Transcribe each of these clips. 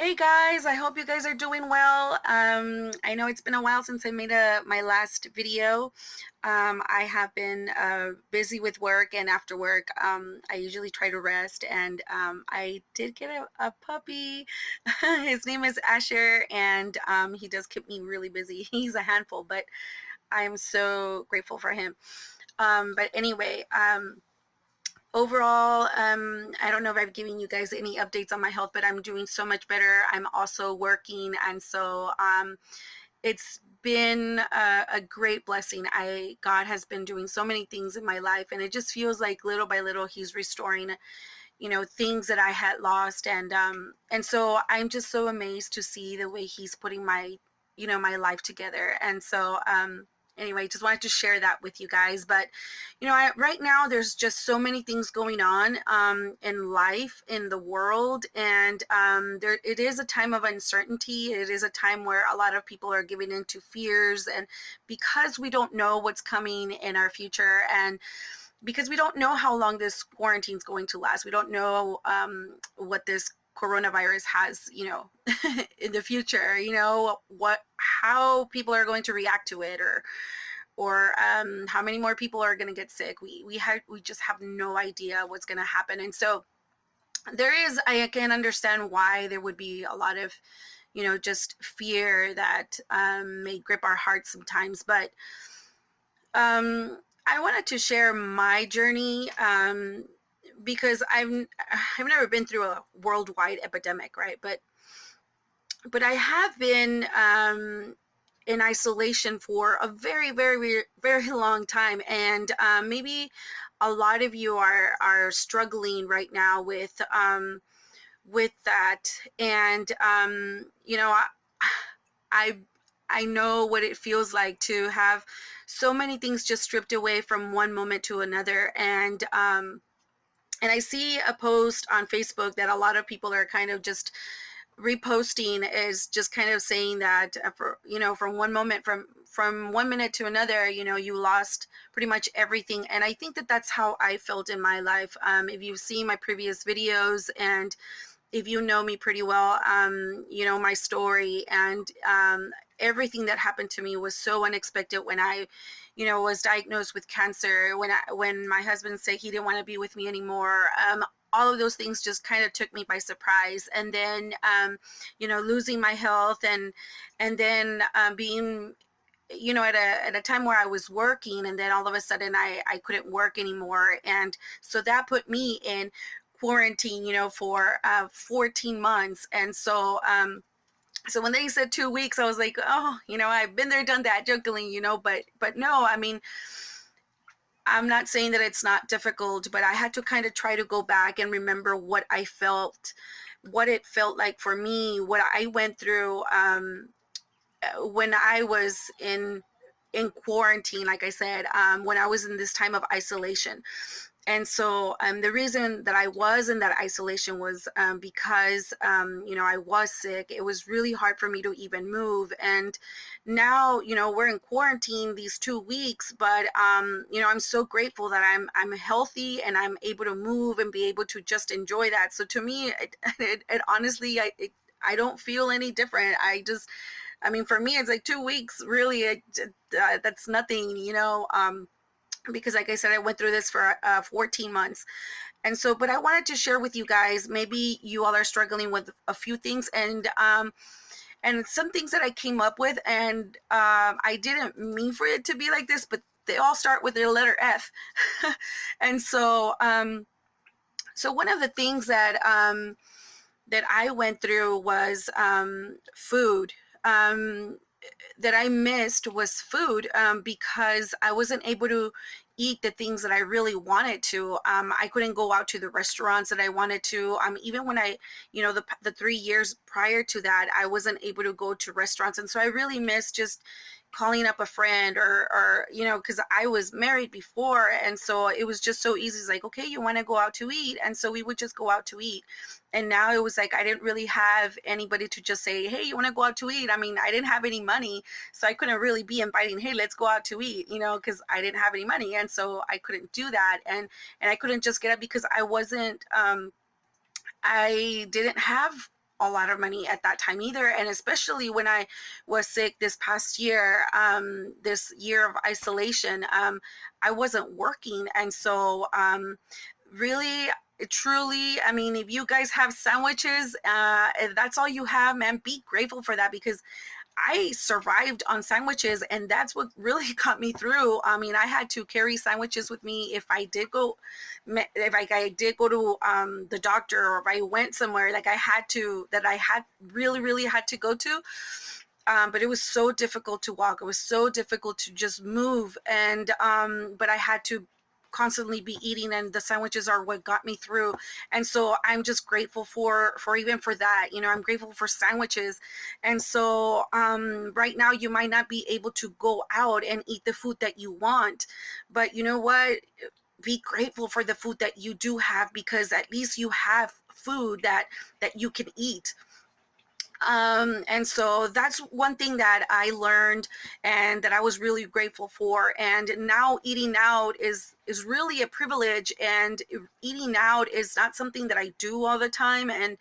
Hey guys, I hope you guys are doing well. I know it's been a while since I made my last video. I have been busy with work, and after work, I usually try to rest. And I did get a puppy. His name is Asher, and he does keep me really busy. He's a handful, but I'm so grateful for him. But anyway, overall, I don't know if I've given you guys any updates on my health, but I'm doing so much better. I'm also working, and so it's been a great blessing. God has been doing so many things in my life, and it just feels like little by little He's restoring, things that I had lost, and so I'm just so amazed to see the way He's putting my life together, and so. Anyway, just wanted to share that with you guys. But right now there's just so many things going on in life, in the world, and there it is a time of uncertainty. It is a time where a lot of people are giving into fears, and because we don't know what's coming in our future, and because we don't know how long this quarantine is going to last. We don't know what this coronavirus has, in the future. How people are going to react to it, or how many more people are going to get sick. We just have no idea what's going to happen, and so I can understand why there would be a lot of just fear that may grip our hearts sometimes. But I wanted to share my journey, because I've never been through a worldwide epidemic, right? But I have been in isolation for a very, very, very long time, and maybe a lot of you are struggling right now with that, and I I know what it feels like to have so many things just stripped away from one moment to another, and I see a post on Facebook that a lot of people are kind of just reposting, is just kind of saying that from one moment, from 1 minute to another, you lost pretty much everything. And I think that that's how I felt in my life. If you've seen my previous videos, and if you know me pretty well, you know my story, and everything that happened to me was so unexpected. When I was diagnosed with cancer, when my husband said he didn't want to be with me anymore, all of those things just kind of took me by surprise. And then losing my health, and then being at a time where I was working, and then all of a sudden I couldn't work anymore, and so that put me in quarantine, for 14 months. And so when they said 2 weeks, I was like, oh, I've been there, done that, jokingly, but no, I mean, I'm not saying that it's not difficult, but I had to kind of try to go back and remember what it felt like for me, what I went through when I was in quarantine, like I said, when I was in this time of isolation. And so the reason that I was in that isolation was because I was sick. It was really hard for me to even move. And now we're in quarantine these 2 weeks, but I'm so grateful that I'm healthy, and I'm able to move and be able to just enjoy that. So to me, it honestly, I don't feel any different. I mean, for me, it's like 2 weeks, really. That's nothing, because like I said, I went through this for 14 months. And so, but I wanted to share with you guys, maybe you all are struggling with a few things, and some things that I came up with, and I didn't mean for it to be like this, but they all start with the letter F. And so one of the things that I went through was food. That I missed was food, because I wasn't able to eat the things that I really wanted to. I couldn't go out to the restaurants that I wanted to. Even when the 3 years prior to that, I wasn't able to go to restaurants. And so I really missed just calling up a friend, or because I was married before, and so it was just so easy. It's like, okay, you want to go out to eat, and so we would just go out to eat. And now it was like I didn't really have anybody to just say, hey, you want to go out to eat? I mean, I didn't have any money, so I couldn't really be inviting, hey, let's go out to eat, because I didn't have any money, and so I couldn't do that. And I couldn't just get up because I didn't have a lot of money at that time either. And especially when I was sick this past year, this year of isolation, I wasn't working. And so, really, truly, I mean, if you guys have sandwiches, if that's all you have, man, be grateful for that, because I survived on sandwiches, and that's what really got me through. I mean, I had to carry sandwiches with me if I did go, if I did go to the doctor, or if I went somewhere like I had really had to go to. But it was so difficult to walk. It was so difficult to just move, and but I had to constantly be eating, and the sandwiches are what got me through. And so I'm just grateful for even for that. I'm grateful for sandwiches. And so right now you might not be able to go out and eat the food that you want, but you know what? Be grateful for the food that you do have, because at least you have food that you can eat. And so that's one thing that I learned and that I was really grateful for. And now eating out is really a privilege, and eating out is not something that I do all the time, and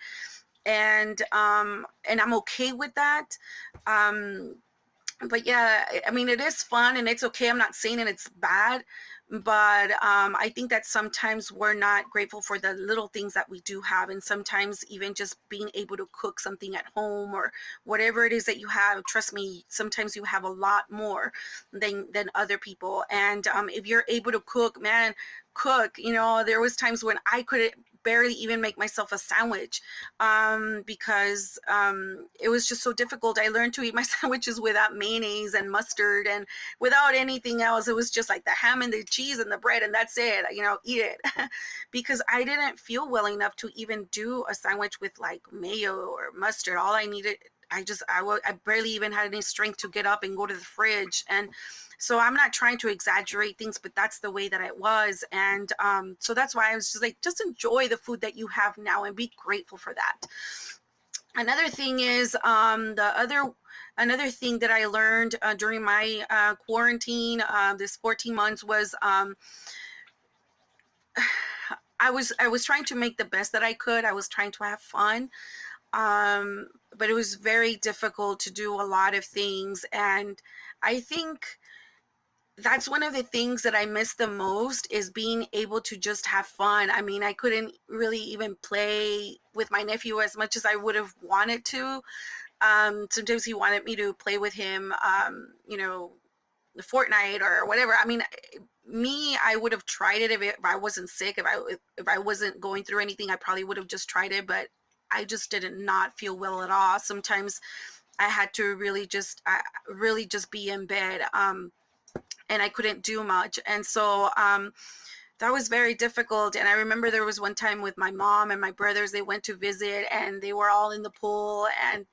I'm okay with that. Um, but yeah, I mean, it is fun and it's okay. I'm not saying that it's bad, but I think that sometimes we're not grateful for the little things that we do have. And sometimes even just being able to cook something at home, or whatever it is that you have, trust me, sometimes you have a lot more than other people. And if you're able to cook, man, cook. There was times when I couldn't barely even make myself a sandwich, because it was just so difficult. I learned to eat my sandwiches without mayonnaise and mustard and without anything else. It was just like the ham and the cheese and the bread, and that's it. Eat it. Because I didn't feel well enough to even do a sandwich with like mayo or mustard. All I needed, I barely even had any strength to get up and go to the fridge. And so I'm not trying to exaggerate things, but that's the way that it was. And so that's why I was just like, just enjoy the food that you have now and be grateful for that. Another thing is, another thing that I learned during my quarantine, this 14 months, was I was trying to make the best that I could. I was trying to have fun. But it was very difficult to do a lot of things. And I think that's one of the things that I miss the most, is being able to just have fun. I mean, I couldn't really even play with my nephew as much as I would have wanted to. Sometimes he wanted me to play with him, the Fortnite or whatever. I mean, me, I would have tried it if I wasn't sick. If I wasn't going through anything, I probably would have just tried it. But I just did not feel well at all. Sometimes I had to really just be in bed. And I couldn't do much. And so that was very difficult. And I remember there was one time with my mom and my brothers, they went to visit and they were all in the pool, and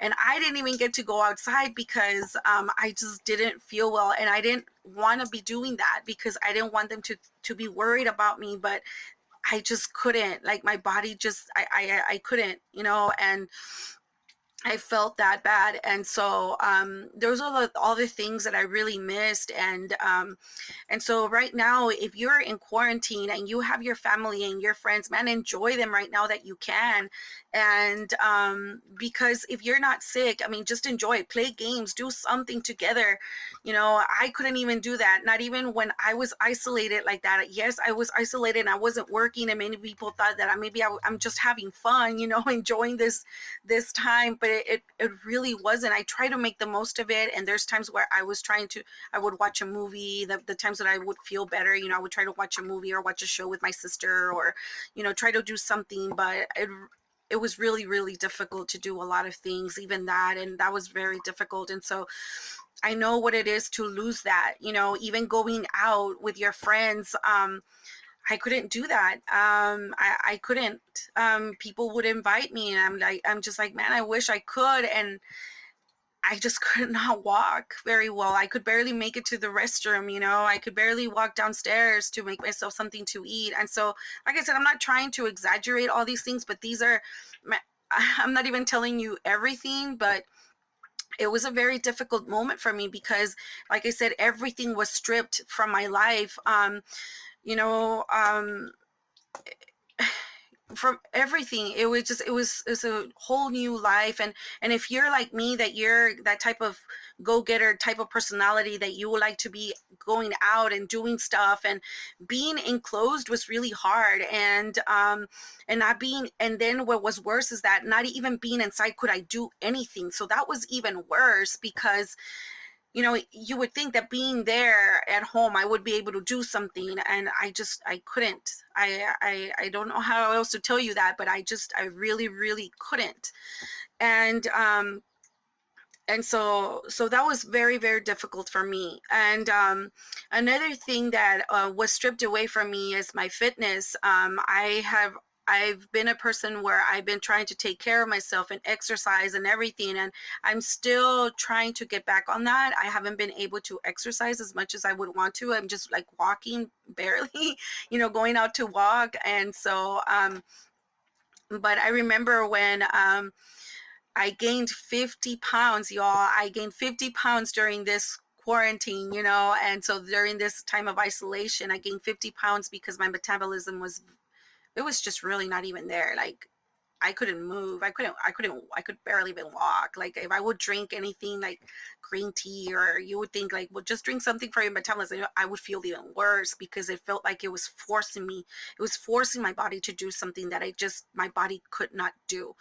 I didn't even get to go outside because I just didn't feel well, and I didn't want to be doing that because I didn't want them to be worried about me. But I just couldn't, like, my body just, I couldn't, and I felt that bad. And so those are all the things that I really missed. And so right now, if you're in quarantine and you have your family and your friends, man, enjoy them right now that you can. And because if you're not sick, I mean, just enjoy it, play games, do something together. I couldn't even do that, not even when I was isolated like that. Yes, I was isolated and I wasn't working, and many people thought that I'm just having fun, enjoying this time, but it really wasn't. I try to make the most of it, and there's times where I would watch a movie. The times that I would feel better, I would try to watch a movie or watch a show with my sister, or try to do something. But it was really, really difficult to do a lot of things, even that, and that was very difficult. And so I know what it is to lose that, even going out with your friends. I couldn't do that. I couldn't. People would invite me, and I'm just like, man, I wish I could. And I just could not walk very well. I could barely make it to the restroom, I could barely walk downstairs to make myself something to eat. And so, like I said, I'm not trying to exaggerate all these things, but I'm not even telling you everything, but it was a very difficult moment for me because, like I said, everything was stripped from my life. You know, from everything. It's a whole new life. And if you're like me, that you're that type of go-getter type of personality, that you would like to be going out and doing stuff, and being enclosed was really hard. And not being, and then what was worse is that not even being inside could I do anything. So that was even worse, because you would think that being there at home, I would be able to do something, and I couldn't. I don't know how else to tell you that, but I really, really couldn't. And so that was very, very difficult for me. And another thing that was stripped away from me is my fitness. I've been a person where I've been trying to take care of myself and exercise and everything, and I'm still trying to get back on that. I haven't been able to exercise as much as I would want to. I'm just like walking barely, going out to walk. And so but I remember when I gained 50 pounds, y'all. I gained 50 pounds during this quarantine, and so during this time of isolation, I gained 50 pounds because my metabolism was just really not even there. Like, I couldn't move. I could barely even walk. Like, if I would drink anything like green tea, or you would think like, well, just drink something for your metabolism, I would feel even worse, because it felt like it was forcing me. It was forcing my body to do something that my body could not do.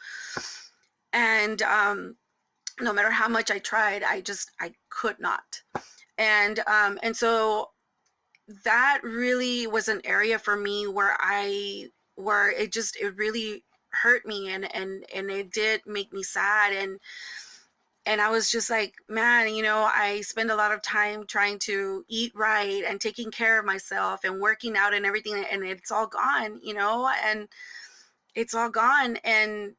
And no matter how much I tried, I could not. And so that really was an area for me where it really hurt me, and it did make me sad. And I was just like, man, I spend a lot of time trying to eat right and taking care of myself and working out and everything, and it's all gone, and it's all gone. And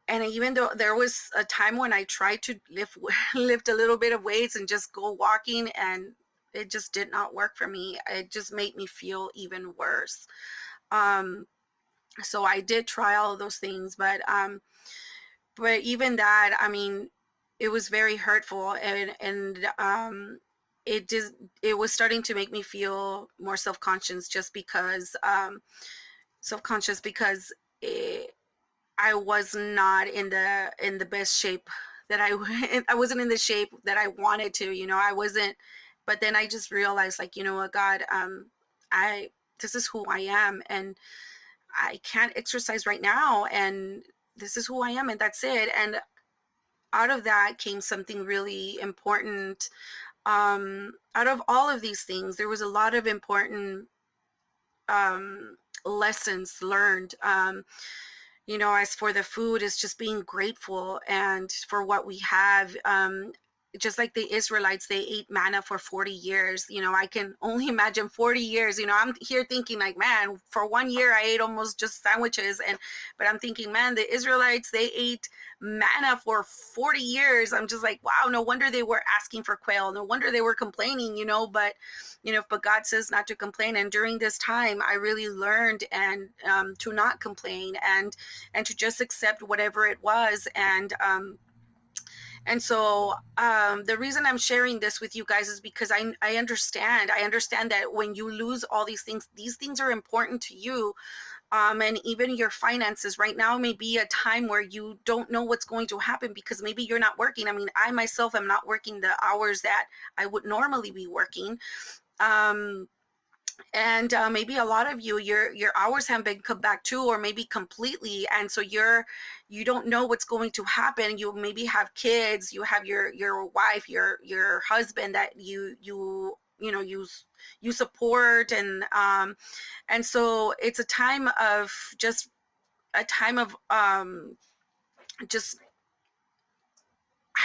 even though there was a time when I tried to lift a little bit of weights and just go walking, and it just did not work for me. It just made me feel even worse. So I did try all of those things, but even that, I mean, it was very hurtful, and it was starting to make me feel more self-conscious, just because I was not in the best shape that I wasn't in the shape that I wanted to. I wasn't. But then I just realized, like, you know what, God, this is who I am, and I can't exercise right now, and this is who I am, and that's it. And out of that came something really important. Out of all of these things, there was a lot of important lessons learned. As for the food, is just being grateful and for what we have. Just like the Israelites, they ate manna for 40 years. I can only imagine 40 years. I'm here thinking like, man, for 1 year I ate almost just sandwiches. But I'm thinking, man, the Israelites, they ate manna for 40 years. I'm just like, wow, no wonder they were asking for quail. No wonder they were complaining, but God says not to complain. And during this time, I really learned and to not complain, and to just accept whatever it was. And so the reason I'm sharing this with you guys is because I understand that when you lose all these things are important to you. And even your finances right now may be a time where you don't know what's going to happen, because maybe you're not working. I mean, I myself am not working the hours that I would normally be working. And maybe a lot of your hours haven't been come back too, or maybe completely. And so you don't know what's going to happen. You maybe have kids, you have your wife, your husband that you support. And so it's a time of just just,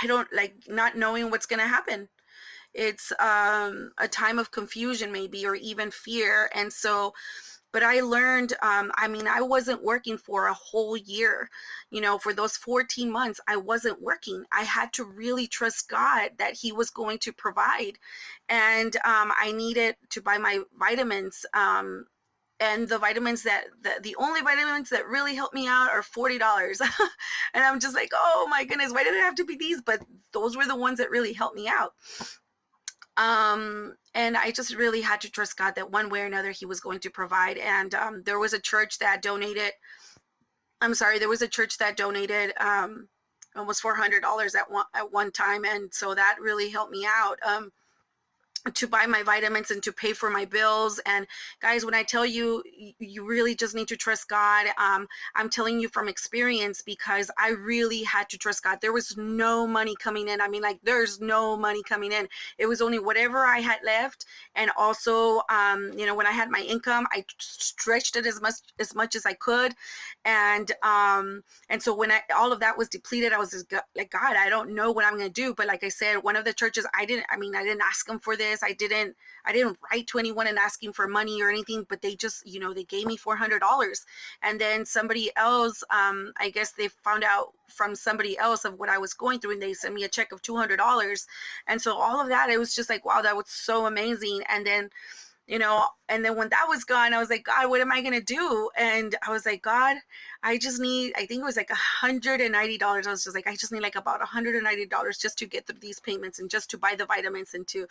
I don't like, not knowing what's going to happen. It's a time of confusion maybe, or even fear. And so, but I learned, I wasn't working for a whole year. For those 14 months, I wasn't working. I had to really trust God that he was going to provide. And I needed to buy my vitamins. And the vitamins the only vitamins that really helped me out are $40. And I'm just like, oh my goodness, why did it have to be these? But those were the ones that really helped me out. And I just really had to trust God that one way or another he was going to provide. And there was a church that donated I'm sorry, there was a church that donated almost $400 at one time, and so that really helped me out. To buy my vitamins and to pay for my bills. And guys, when I tell you, you really just need to trust God. I'm telling you from experience, because I really had to trust God. There was no money coming in. I mean, like, there's no money coming in. It was only whatever I had left. And also, when I had my income, I stretched it as much as I could. And so when all of that was depleted, I was just like, God, I don't know what I'm going to do. But like I said, one of the churches, I didn't ask them for this. I didn't write to anyone and asking for money or anything, but they just, they gave me $400. And then somebody else, I guess they found out from somebody else of what I was going through, and they sent me a check of $200. And so all of that, it was just like, wow, that was so amazing. And then when that was gone, I was like, God, what am I going to do? And I was like, God, I think it was like $190. I was just like, I just need like about $190 just to get through these payments and just to buy the vitamins and to,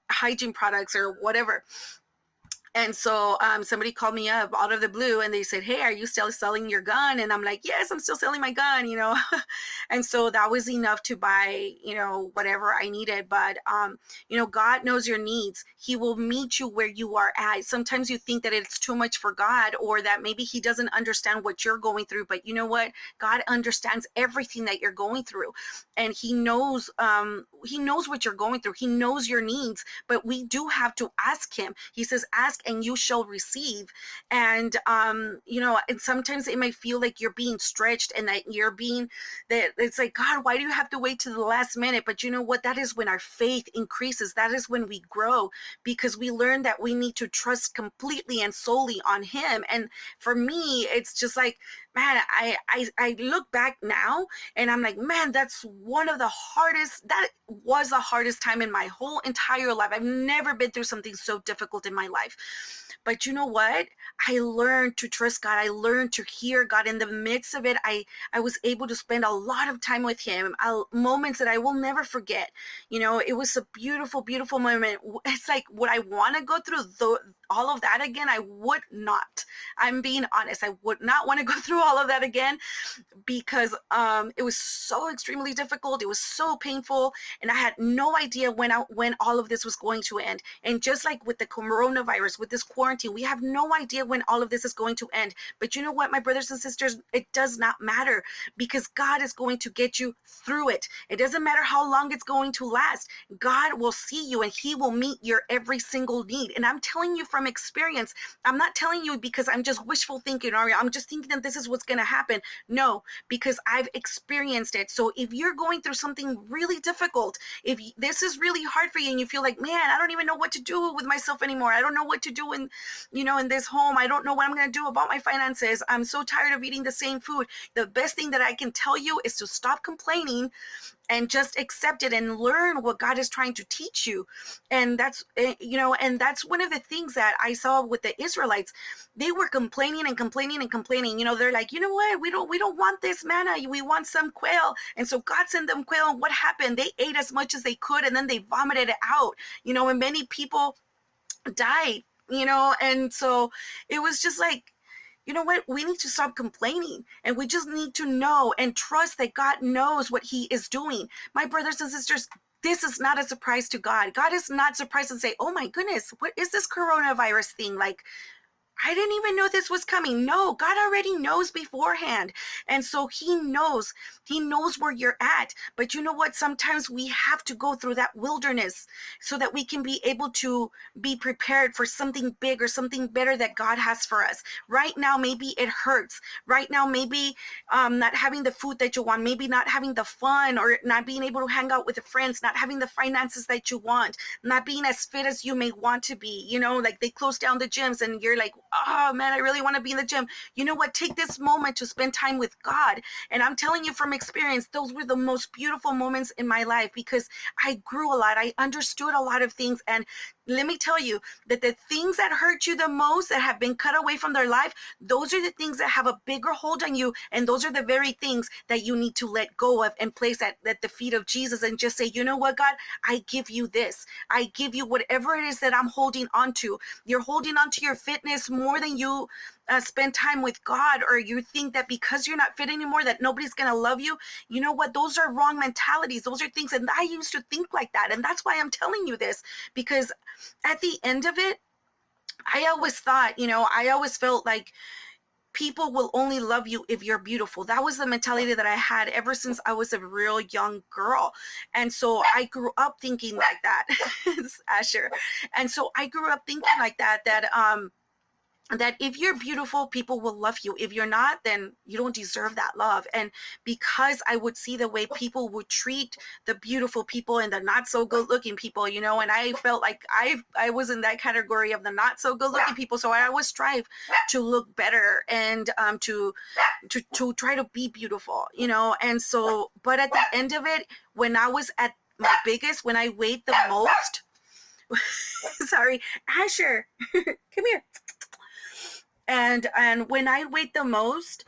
hygiene products or whatever. And so somebody called me up out of the blue, and they said, hey, are you still selling your gun? And I'm like, yes, I'm still selling my gun, And so that was enough to buy, whatever I needed. But, God knows your needs. He will meet you where you are at. Sometimes you think that it's too much for God, or that maybe he doesn't understand what you're going through. But you know what? God understands everything that you're going through. And he knows what you're going through. He knows your needs, but we do have to ask him. He says, ask and you shall receive. And, and sometimes it may feel like you're being stretched, and that it's like, God, why do you have to wait to the last minute? But you know what? That is when our faith increases. That is when we grow, because we learn that we need to trust completely and solely on him. And for me, it's just like, man, I look back now and I'm like, man, that was the hardest time in my whole entire life. I've never been through something so difficult in my life. But you know what? I learned to trust God. I learned to hear God. In the midst of it, I was able to spend a lot of time with him, moments that I will never forget. It was a beautiful, beautiful moment. It's like, would I want to go through all of that again? I would not. I'm being honest. I would not want to go through all of that again, because it was so extremely difficult. It was so painful, and I had no idea when all of this was going to end. And just like with the coronavirus, with this quarantine, we have no idea when all of this is going to end. But you know what, my brothers and sisters, it does not matter, because God is going to get you through it. It doesn't matter how long it's going to last. God will see you, and he will meet your every single need. And I'm telling you from experience. I'm not telling you because I'm just wishful thinking, or I'm just thinking that this is what's going to happen. No, because I've experienced it. So if you're going through something really difficult, if this is really hard for you and you feel like, man, I don't even know what to do with myself anymore. I don't know what to do in this home. I don't know what I'm going to do about my finances. I'm so tired of eating the same food. The best thing that I can tell you is to stop complaining and just accept it and learn what God is trying to teach you. And that's, and that's one of the things that I saw with the Israelites. They were complaining and complaining and complaining. They're like, you know what? We don't want this manna. We want some quail. And so God sent them quail. And what happened? They ate as much as they could, and then they vomited it out, and many people died, and so it was just like, you know what? We need to stop complaining, and we just need to know and trust that God knows what he is doing. My brothers and sisters, this is not a surprise to God. God is not surprised and say, oh my goodness, what is this coronavirus thing? Like, I didn't even know this was coming. No, God already knows beforehand. And so he knows where you're at. But you know what? Sometimes we have to go through that wilderness so that we can be able to be prepared for something big or something better that God has for us. Right now, maybe it hurts. Right now, maybe not having the food that you want, maybe not having the fun, or not being able to hang out with the friends, not having the finances that you want, not being as fit as you may want to be. Like they close down the gyms and you're like, oh man, I really want to be in the gym. You know what? Take this moment to spend time with God. And I'm telling you from experience, those were the most beautiful moments in my life, because I grew a lot. I understood a lot of things. And let me tell you that the things that hurt you the most, that have been cut away from their life, those are the things that have a bigger hold on you. And those are the very things that you need to let go of and place at the feet of Jesus, and just say, you know what, God, I give you this. I give you whatever it is that I'm holding on to. You're holding on to your fitness more than you spend time with God, or you think that because you're not fit anymore that nobody's gonna love you. You know what? Those are wrong mentalities. Those are things, and I used to think like that, and that's why I'm telling you this, because at the end of it, I always thought, I always felt like people will only love you if you're beautiful. That was the mentality that I had ever since I was a real young girl. And so I grew up thinking like that. It's Asher. And so I grew up thinking like that if you're beautiful, people will love you. If you're not, then you don't deserve that love. And because I would see the way people would treat the beautiful people and the not so good looking people, and I felt like I was in that category of the not so good looking people. So I always strive to look better and to try to be beautiful, and so, but at the end of it, when I was at my biggest, when I weighed the most, sorry, Asher, come here. And when I weighed the most,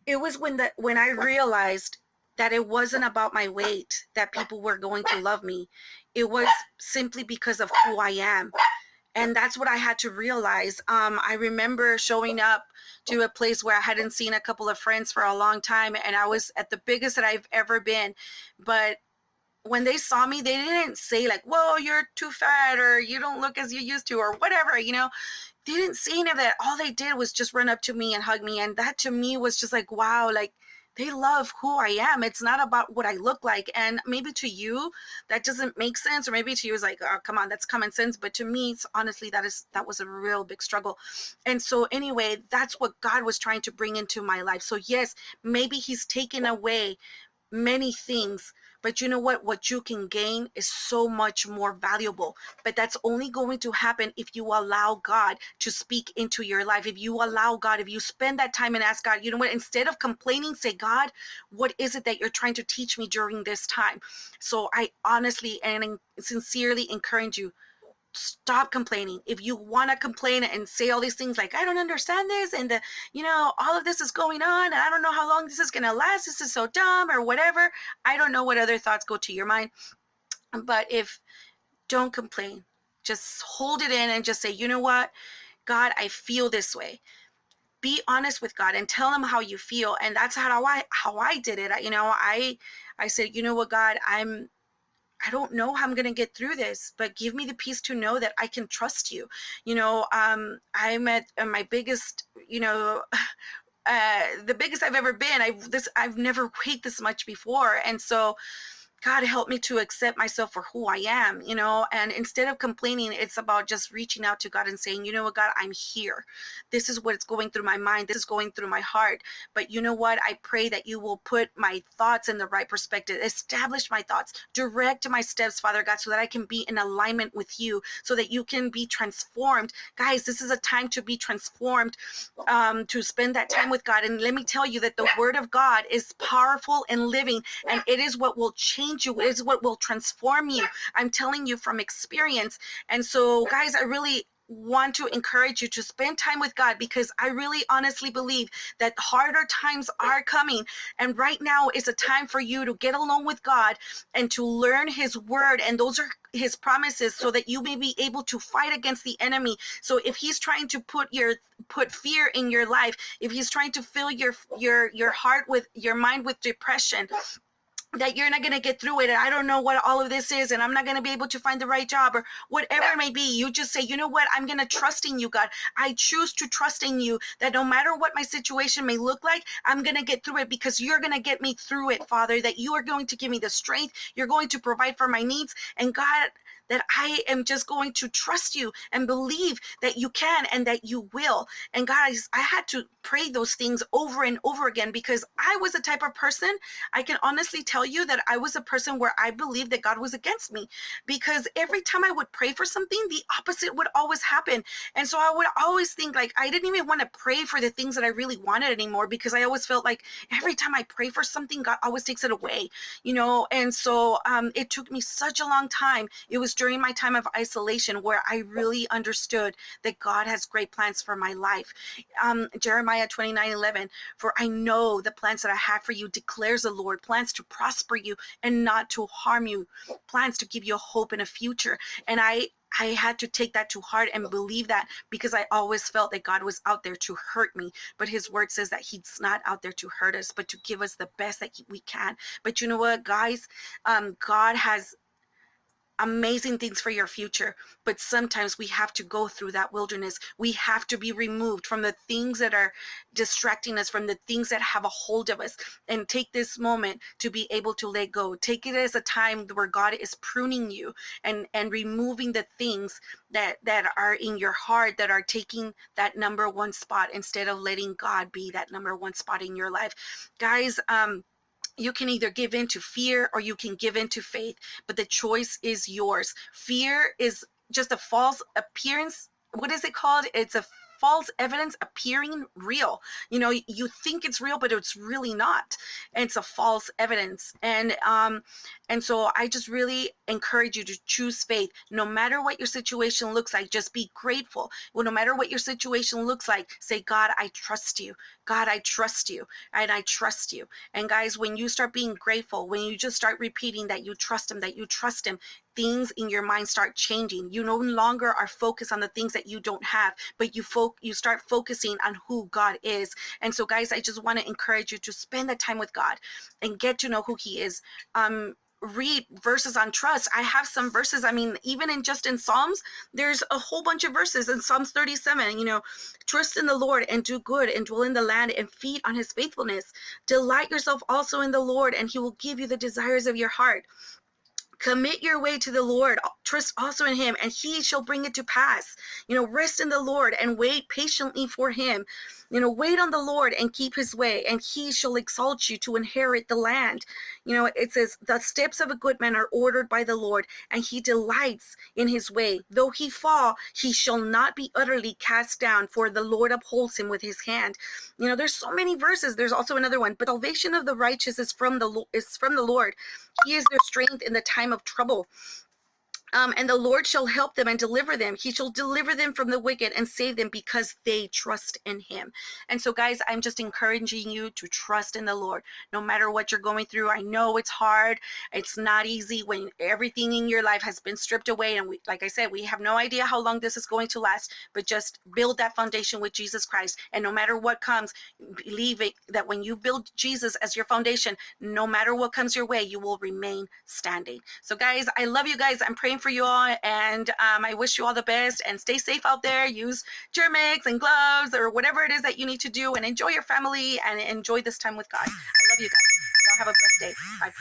it was when I realized that it wasn't about my weight that people were going to love me. It was simply because of who I am. And that's what I had to realize. I remember showing up to a place where I hadn't seen a couple of friends for a long time, and I was at the biggest that I've ever been. But when they saw me, they didn't say like, whoa, you're too fat, or you don't look as you used to, or whatever, They didn't say any of that. All they did was just run up to me and hug me. And that to me was just like, wow, like they love who I am. It's not about what I look like. And maybe to you, that doesn't make sense. Or maybe to you, it's like, oh, come on, that's common sense. But to me, honestly, that was a real big struggle. And so anyway, that's what God was trying to bring into my life. So yes, maybe he's taken away many things, but you know what you can gain is so much more valuable. But that's only going to happen if you allow God to speak into your life. If you allow God, if you spend that time and ask God, you know what, instead of complaining, say, God, what is it that you're trying to teach me during this time? So I honestly and sincerely encourage you, stop complaining. If you want to complain and say all these things like, I don't understand this, and all of this is going on, and I don't know how long this is going to last, this is so dumb, or whatever. I don't know what other thoughts go to your mind, but don't complain. Just hold it in and just say, you know what, God, I feel this way. Be honest with God and tell him how you feel. And that's how I did it. I said, you know what, God, I don't know how I'm going to get through this, but give me the peace to know that I can trust you. I'm at my biggest, the biggest I've ever been. I've never weighed this much before. And so God help me to accept myself for who I am, and instead of complaining, it's about just reaching out to God and saying, you know what, God, I'm here. This is what's going through my mind. This is going through my heart. But you know what? I pray that you will put my thoughts in the right perspective, establish my thoughts, direct my steps, Father God, so that I can be in alignment with you, so that you can be transformed. Guys, this is a time to be transformed, to spend that time with God. And let me tell you that the word of God is powerful and living, and it is what will change you. It is what will transform you. I'm telling you from experience. And so, guys, I really want to encourage you to spend time with God, because I really honestly believe that harder times are coming. And right now is a time for you to get along with God and to learn his word. And those are his promises, so that you may be able to fight against the enemy. So if he's trying to put fear in your life, if he's trying to fill your heart with your mind with depression, that you're not going to get through it, and I don't know what all of this is, and I'm not going to be able to find the right job, or whatever it may be, you just say, you know what, I'm going to trust in you, God. I choose to trust in you, that no matter what my situation may look like, I'm going to get through it, because you're going to get me through it, Father, that you are going to give me the strength, you're going to provide for my needs, and God, that I am just going to trust you and believe that you can and that you will. And guys, I had to pray those things over and over again, because I was the type of person, I can honestly tell you that I was a person where I believed that God was against me, because every time I would pray for something, the opposite would always happen. And so I would always think like I didn't even want to pray for the things that I really wanted anymore, because I always felt like every time I pray for something, God always takes it away, And so it took me such a long time. It was during my time of isolation where I really understood that God has great plans for my life. Jeremiah 29:11, for I know the plans that I have for you, declares the Lord, plans to prosper you and not to harm you, plans to give you a hope and a future. And I I had to take that to heart and believe that, because I always felt that God was out there to hurt me. But his word says that he's not out there to hurt us, but to give us the best that we can. But you know what, guys? God has amazing things for your future, but sometimes we have to go through that wilderness. We have to be removed from the things that are distracting us, from the things that have a hold of us, and take this moment to be able to let go. Take it as a time where God is pruning you and removing the things that are in your heart that are taking that number one spot, instead of letting God be that number one spot in your life. Guys, you can either give in to fear or you can give in to faith, but the choice is yours. Fear is just a false appearance. What is it called? It's a false evidence appearing real. You know, you think it's real, but it's really not. And it's a false evidence. And so I just really encourage you to choose faith. No matter what your situation looks like, just be grateful. Well, no matter what your situation looks like, say, God, I trust you. God, I trust you. And I trust you. And guys, when you start being grateful, when you just start repeating that you trust him, things in your mind start changing. You no longer are focused on the things that you don't have, but you start focusing on who God is. And so, guys, I just want to encourage you to spend that time with God and get to know who he is. Read verses on trust. I have some verses. I mean, even in Psalms, there's a whole bunch of verses. In Psalms 37, trust in the Lord and do good and dwell in the land and feed on his faithfulness. Delight yourself also in the Lord, and he will give you the desires of your heart. Commit your way to the Lord. Trust also in him, and he shall bring it to pass. Rest in the Lord and wait patiently for him. Wait on the Lord and keep his way, and he shall exalt you to inherit the land. It says, the steps of a good man are ordered by the Lord, and he delights in his way. Though he fall, he shall not be utterly cast down, for the Lord upholds him with his hand. There's so many verses. There's also another one. But salvation of the righteous is from the Lord. He is their strength in the time of trouble. And the Lord shall help them and deliver them. He shall deliver them from the wicked and save them, because they trust in him. And so, guys, I'm just encouraging you to trust in the Lord, no matter what you're going through. I know it's hard. It's not easy when everything in your life has been stripped away. And like I said, we have no idea how long this is going to last, but just build that foundation with Jesus Christ. And no matter what comes, believe it, that when you build Jesus as your foundation, no matter what comes your way, you will remain standing. So, guys, I love you guys. I'm praying for you all, and I wish you all the best, and stay safe out there. Use Germ-X and gloves or whatever it is that you need to do, and enjoy your family and enjoy this time with God. I love you guys. Y'all have a blessed day. Bye.